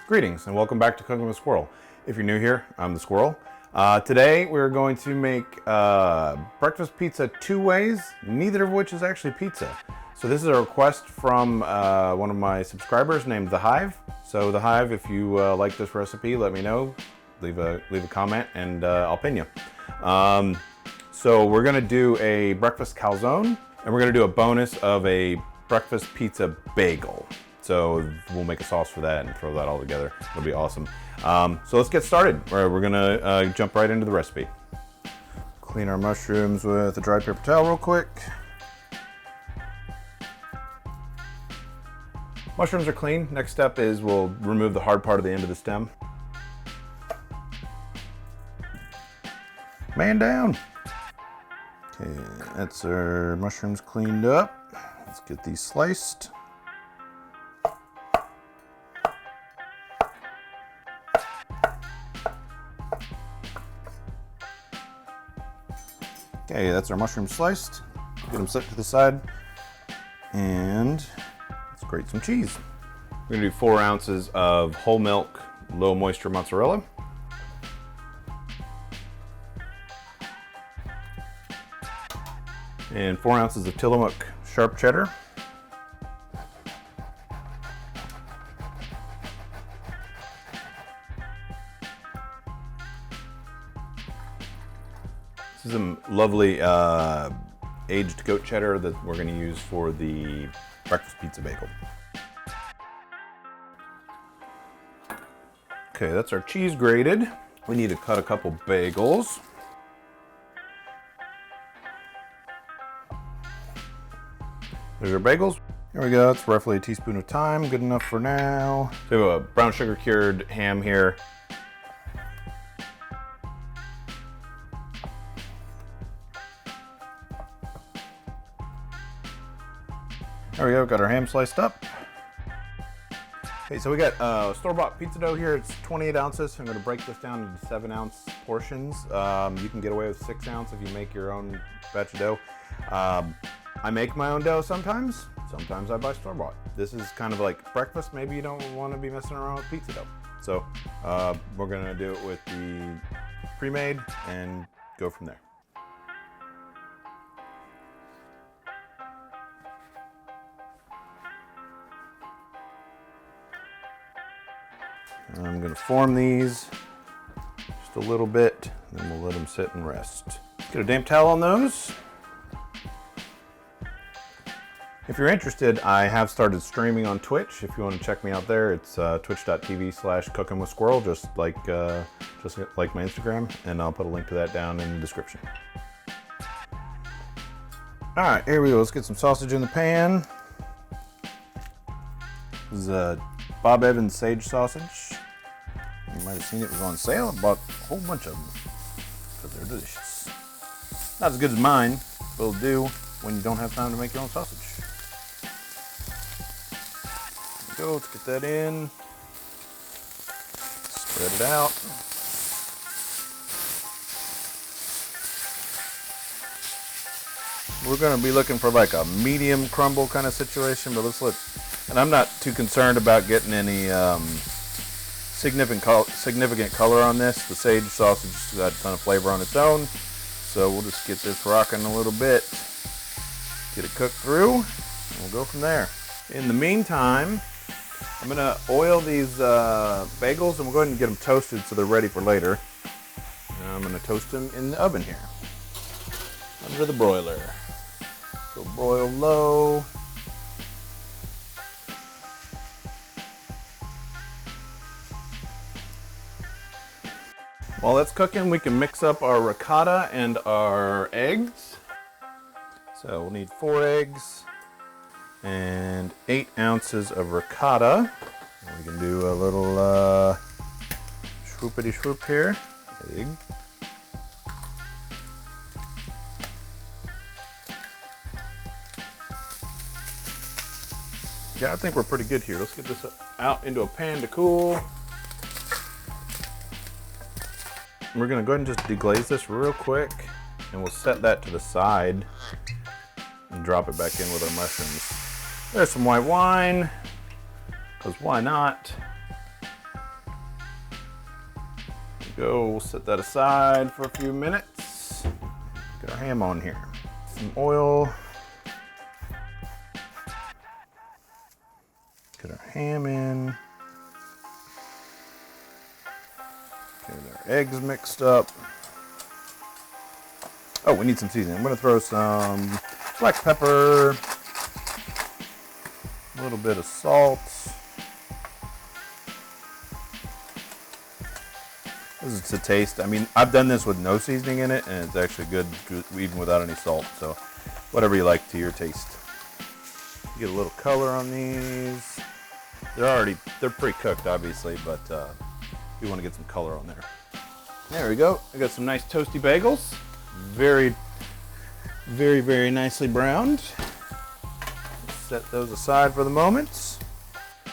Greetings and welcome back to Cooking with Squirrel. If you're new here, I'm the Squirrel. Today we're going to make breakfast pizza two ways, neither of which is actually pizza. So this is a request from one of my subscribers named ٿæ3. So ٿæ3, if you like this recipe, let me know. Leave a comment and I'll pin you. So we're gonna do a breakfast calzone and we're gonna do a bonus of a breakfast pizza bagel. So we'll make a sauce for that and throw that all together. It'll be awesome. So let's get started. We're gonna jump right into the recipe. Clean our mushrooms with a dry paper towel real quick. Mushrooms are clean. Next step is we'll remove the hard part of the end of the stem. Man down. Okay, that's our mushrooms cleaned up. Let's get these sliced. Okay, that's our mushrooms sliced. Get them set to the side. And let's grate some cheese. We're gonna do 4 ounces of whole milk, low moisture mozzarella. And 4 ounces of Tillamook sharp cheddar. This is some lovely aged goat cheddar that we're going to use for the breakfast pizza bagel. Okay, that's our cheese grated. We need to cut a couple bagels. There's our bagels. Here we go, it's roughly a teaspoon of thyme, good enough for now. So we have a brown sugar cured ham here. There we go, got our ham sliced up. Okay, so we got store-bought pizza dough here. It's 28 ounces. I'm gonna break this down into 7-ounce portions. You can get away with 6 ounce if you make your own batch of dough. I make my own dough sometimes. Sometimes I buy store-bought. This is kind of like breakfast. Maybe you don't want to be messing around with pizza dough. So we're gonna do it with the pre-made and go from there. I'm gonna form these just a little bit, then we'll let them sit and rest. Get a damp towel on those. If you're interested, I have started streaming on Twitch. If you want to check me out there, it's twitch.tv/cookingwithsquirrel, just like my Instagram, and I'll put a link to that down in the description. All right, here we go. Let's get some sausage in the pan. This is a Bob Evans sage sausage. You might have seen it was on sale. I bought a whole bunch of them because they're delicious. Not as good as mine, but it'll do when you don't have time to make your own sausage. There we go, let's get that in. Spread it out. We're gonna be looking for like a medium crumble kind of situation, but let's look. And I'm not too concerned about getting any significant color on this. The sage sausage has got a ton of flavor on its own. So we'll just get this rocking a little bit, get it cooked through, and we'll go from there. In the meantime, I'm gonna oil these bagels and we'll go ahead and get them toasted so they're ready for later. And I'm gonna toast them in the oven here, under the broiler. So broil low. While that's cooking, we can mix up our ricotta and our eggs. So we'll need 4 eggs and 8 ounces of ricotta. And we can do a little swoopity swoop here. Egg. Yeah, I think we're pretty good here. Let's get this out into a pan to cool. We're gonna go ahead and just deglaze this real quick, and we'll set that to the side and drop it back in with our mushrooms. There's some white wine, because why not? go. We'll set that aside for a few minutes. Get our ham on here. Some oil. Get our ham in. Get our eggs mixed up. Oh, we need some seasoning. I'm gonna throw some black pepper, a little bit of salt. This is to taste. I mean, I've done this with no seasoning in it, and it's actually good even without any salt. So, whatever you like to your taste. Get a little color on these. They're pre-cooked, obviously, but you want to get some color on there. There we go. I got some nice toasty bagels. Very, very, very nicely browned. Set those aside for the moment.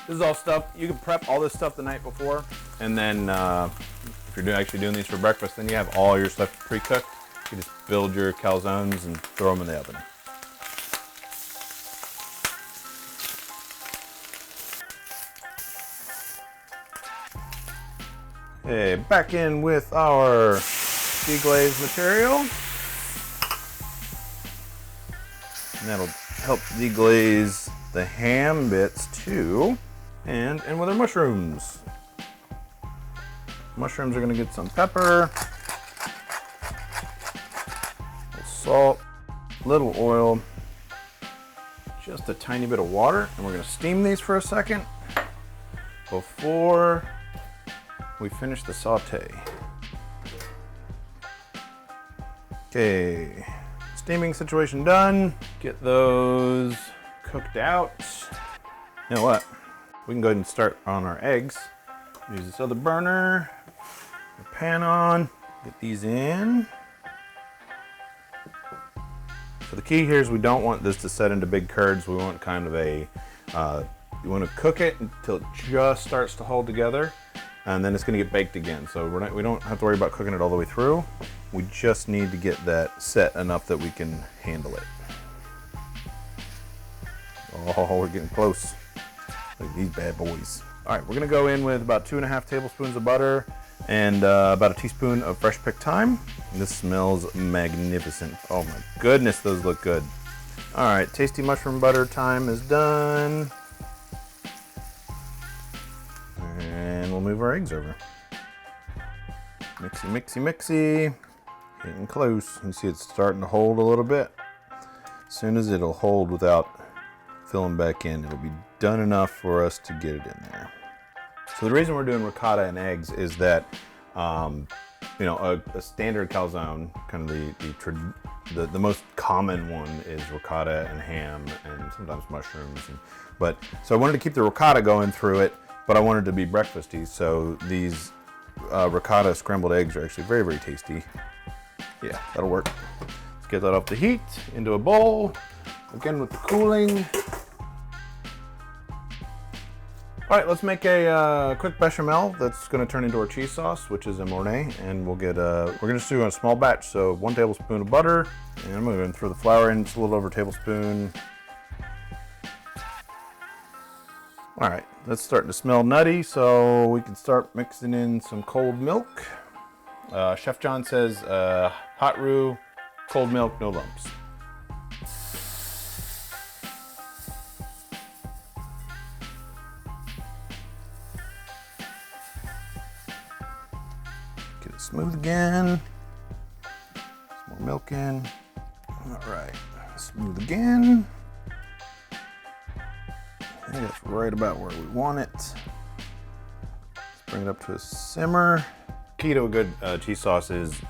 This is all stuff, you can prep all this stuff the night before, and then if you're actually doing these for breakfast, then you have all your stuff pre-cooked. You just build your calzones and throw them in the oven. Okay, back in with our deglaze material. And that'll help deglaze the ham bits too. And with our mushrooms. Mushrooms are gonna get some pepper, a little salt, a little oil, just a tiny bit of water, and we're gonna steam these for a second before we finish the saute. Okay, steaming situation done. Get those cooked out. You know what? We can go ahead and start on our eggs. Use this other burner, the pan on, get these in. So the key here is we don't want this to set into big curds. We want kind of a, you want to cook it until it just starts to hold together, and then it's going to get baked again. So we don't have to worry about cooking it all the way through. We just need to get that set enough that we can handle it. Oh, we're getting close. Look at these bad boys. All right, we're gonna go in with about 2.5 tablespoons of butter and about a teaspoon of fresh picked thyme. This smells magnificent. Oh my goodness, those look good. All right, tasty mushroom butter thyme is done. And we'll move our eggs over. Mixy, mixy, mixy. Getting close. You see it's starting to hold a little bit. As soon as it'll hold without filling back in, it'll be done enough for us to get it in there. So the reason we're doing ricotta and eggs is that, you know, a standard calzone, kind of the most common one is ricotta and ham and sometimes mushrooms. So I wanted to keep the ricotta going through it, but I wanted to be breakfasty. So these ricotta scrambled eggs are actually very, very tasty. Yeah, that'll work. Let's get that off the heat into a bowl. Again with the cooling. All right, let's make a quick bechamel that's going to turn into our cheese sauce, which is a Mornay, and we'll get we're going to do a small batch, so 1 tablespoon of butter, and I'm going to throw the flour in, just a little over a tablespoon. All right, that's starting to smell nutty, so we can start mixing in some cold milk. Chef John says hot roux, cold milk, no lumps. Get it smooth again. Some more milk in. All right, smooth again. I think that's right about where we want it. Let's bring it up to a simmer. Key to a good cheese sauce is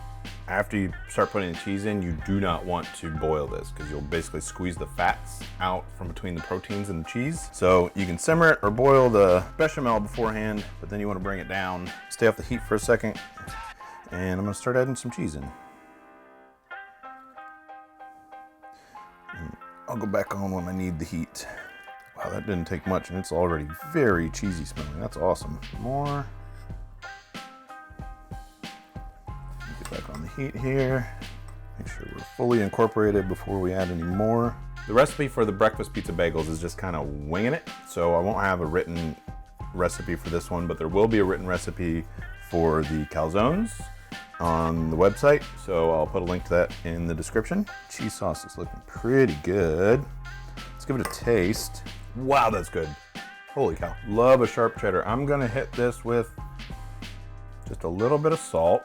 after you start putting the cheese in, you do not want to boil this because you'll basically squeeze the fats out from between the proteins and the cheese. So you can simmer it or boil the bechamel beforehand, but then you want to bring it down, stay off the heat for a second, and I'm going to start adding some cheese in. And I'll go back on when I need the heat. Wow, that didn't take much, and it's already very cheesy smelling. That's awesome. More. Get back on the heat here. Make sure we're fully incorporated before we add any more. The recipe for the breakfast pizza bagels is just kind of winging it, so I won't have a written recipe for this one, but there will be a written recipe for the calzones on the website, so I'll put a link to that in the description. Cheese sauce is looking pretty good. Let's give it a taste. Wow, that's good. Holy cow. Love a sharp cheddar. I'm gonna hit this with just a little bit of salt.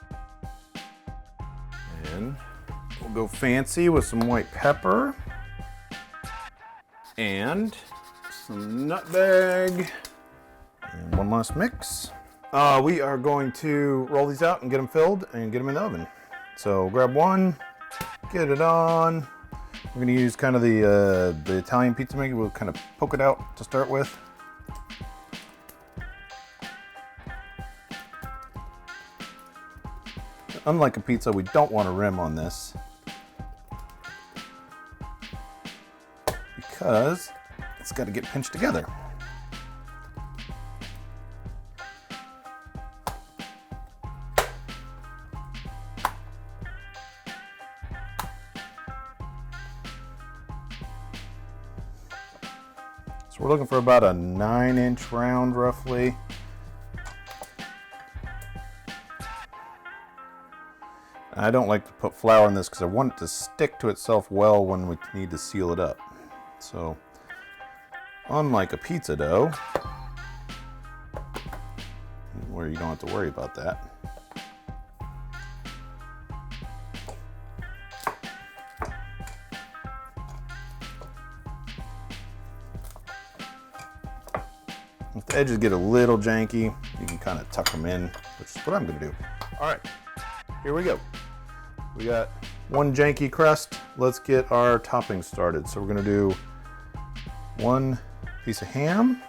And we'll go fancy with some white pepper. And some nutmeg. And one last mix. We are going to roll these out and get them filled and get them in the oven. So grab one, get it on. We're gonna use kind of the Italian pizza maker. We'll kind of poke it out to start with. Unlike a pizza, we don't want a rim on this because it's got to get pinched together. So we're looking for about a 9-inch round roughly. I don't like to put flour in this because I want it to stick to itself well when we need to seal it up. So, unlike a pizza dough, where you don't have to worry about that. If the edges get a little janky, you can kind of tuck them in, which is what I'm going to do. All right, here we go. We got one janky crust. Let's get our toppings started. So we're gonna do one piece of ham.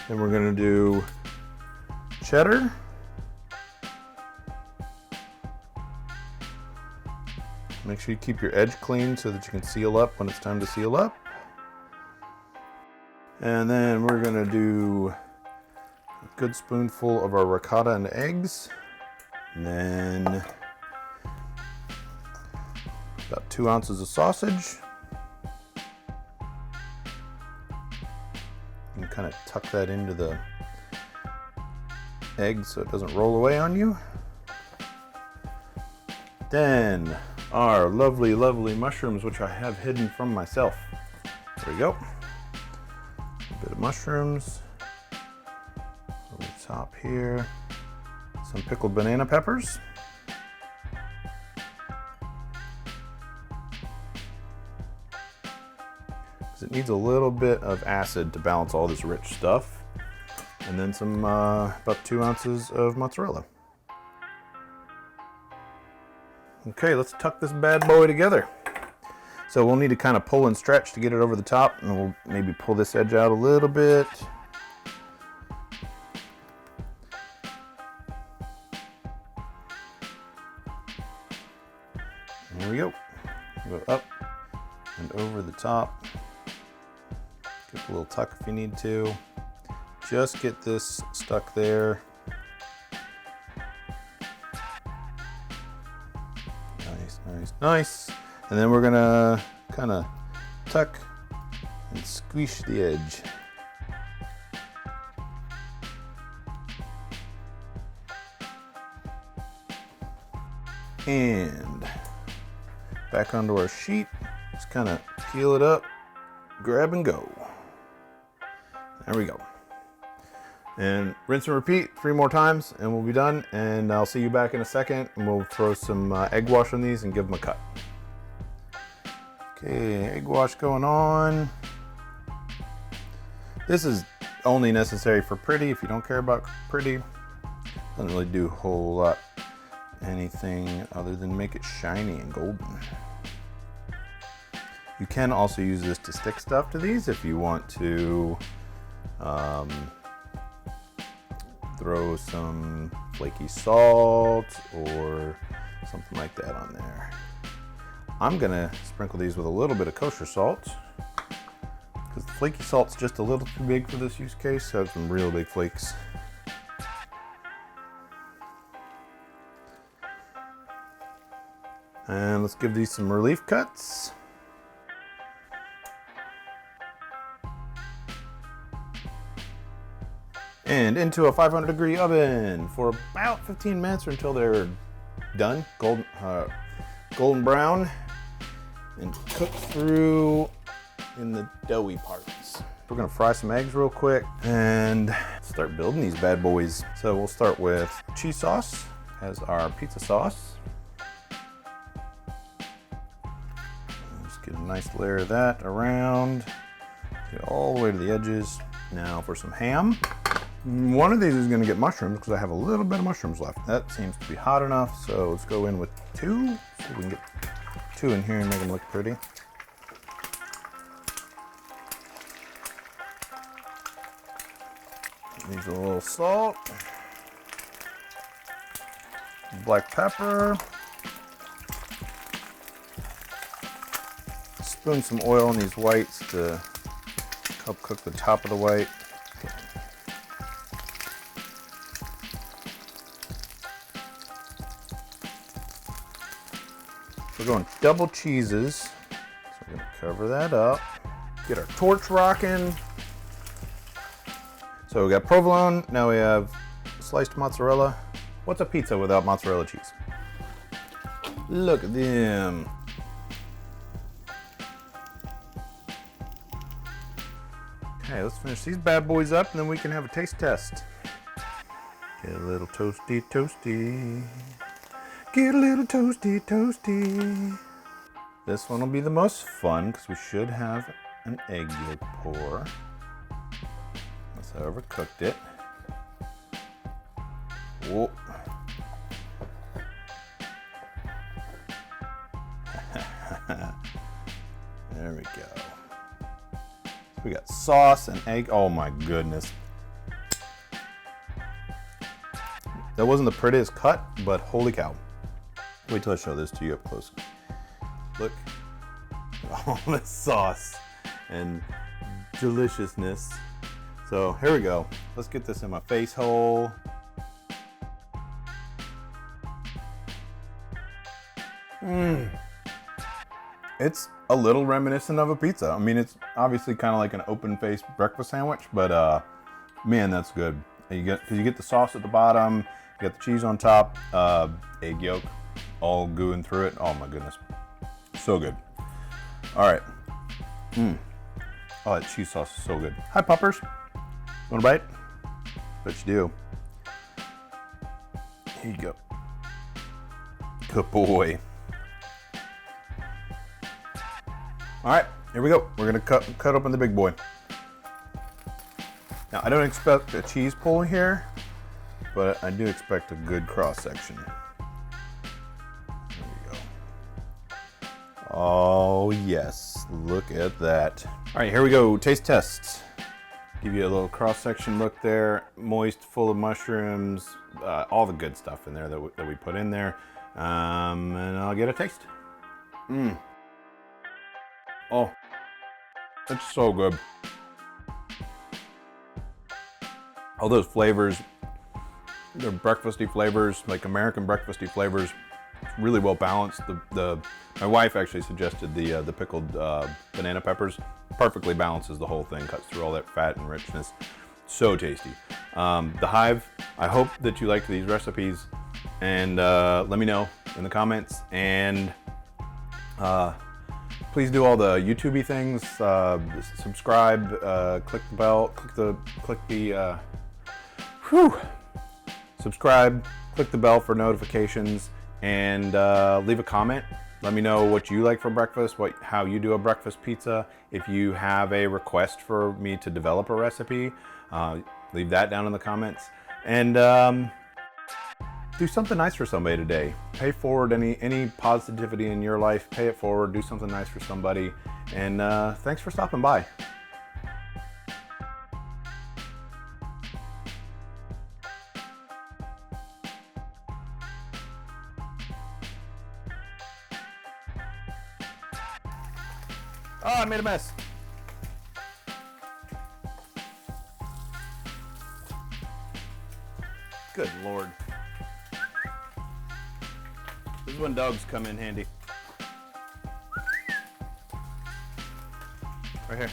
Then we're gonna do cheddar. Make sure you keep your edge clean so that you can seal up when it's time to seal up. And then we're gonna do a good spoonful of our ricotta and eggs. And then about 2 ounces of sausage. You can kind of tuck that into the egg so it doesn't roll away on you. Then our lovely, lovely mushrooms, which I have hidden from myself. There we go. A bit of mushrooms over the top here. Some pickled banana peppers. It needs a little bit of acid to balance all this rich stuff. And then some, about 2 ounces of mozzarella. Okay, let's tuck this bad boy together. So we'll need to kind of pull and stretch to get it over the top, and we'll maybe pull this edge out a little bit. There we go. Go up and over the top. Give it a little tuck if you need to. Just get this stuck there. Nice, nice, nice. And then we're gonna kind of tuck and squish the edge. And back onto our sheet. Just kind of peel it up, grab and go. There we go. And rinse and repeat 3 more times and we'll be done. And I'll see you back in a second and we'll throw some egg wash on these and give them a cut. Okay, egg wash going on. This is only necessary for pretty. If you don't care about pretty, doesn't really do a whole lot anything other than make it shiny and golden. You can also use this to stick stuff to these if you want to throw some flaky salt or something like that on there. I'm gonna sprinkle these with a little bit of kosher salt because the flaky salt's just a little too big for this use case, so I have some real big flakes. And let's give these some relief cuts. and into a 500-degree oven for about 15 minutes or until they're done, golden brown, and cook through in the doughy parts. We're gonna fry some eggs real quick and start building these bad boys. So we'll start with cheese sauce as our pizza sauce. Just get a nice layer of that around, get all the way to the edges. Now for some ham. One of these is gonna get mushrooms because I have a little bit of mushrooms left. That seems to be hot enough, so let's go in with 2, so we can get 2 in here and make them look pretty. These a little salt, black pepper, spoon some oil in these whites to help cook the top of the white. We're going double cheeses, so we're gonna cover that up. Get our torch rocking. So we got provolone, now we have sliced mozzarella. What's a pizza without mozzarella cheese? Look at them. Okay, let's finish these bad boys up and then we can have a taste test. Get a little toasty, toasty. Get a little toasty, toasty. This one will be the most fun because we should have an egg yolk pour. Unless I overcooked it. Whoa. There we go. So we got sauce and egg. Oh my goodness. That wasn't the prettiest cut, but holy cow. Wait till I show this to you up close. Look at all this sauce and deliciousness. So here we go. Let's get this in my face hole. It's a little reminiscent of a pizza. I mean, it's obviously kind of like an open-faced breakfast sandwich, but man, that's good. You get the sauce at the bottom, you got the cheese on top, egg yolk all gooing through it. Oh my goodness, so good. All right. Oh, that cheese sauce is so good. Hi, puppers. Want a bite? Bet you do. Here you go. Good boy. All right, here we go. We're gonna cut open the big boy. Now, I don't expect a cheese pull here, but I do expect a good cross section. There we go. Oh yes, look at that. All right, here we go, taste tests. Give you a little cross section look there, moist, full of mushrooms, all the good stuff in there that we put in there. And I'll get a taste. Oh, it's so good. All those flavors, they're breakfasty flavors, like American breakfasty flavors. It's really well balanced. My wife actually suggested the pickled banana peppers. Perfectly balances the whole thing, cuts through all that fat and richness. So tasty. The Hive, I hope that you liked these recipes, and let me know in the comments. And please do all the YouTube-y things. Subscribe, click the bell, subscribe, click the bell for notifications, and leave a comment. Let me know what you like for breakfast, how you do a breakfast pizza. If you have a request for me to develop a recipe, leave that down in the comments. And do something nice for somebody today. Pay forward any positivity in your life. Pay it forward. Do something nice for somebody. And thanks for stopping by. Oh, I made a mess. Good Lord. This is when dogs come in handy. Right here.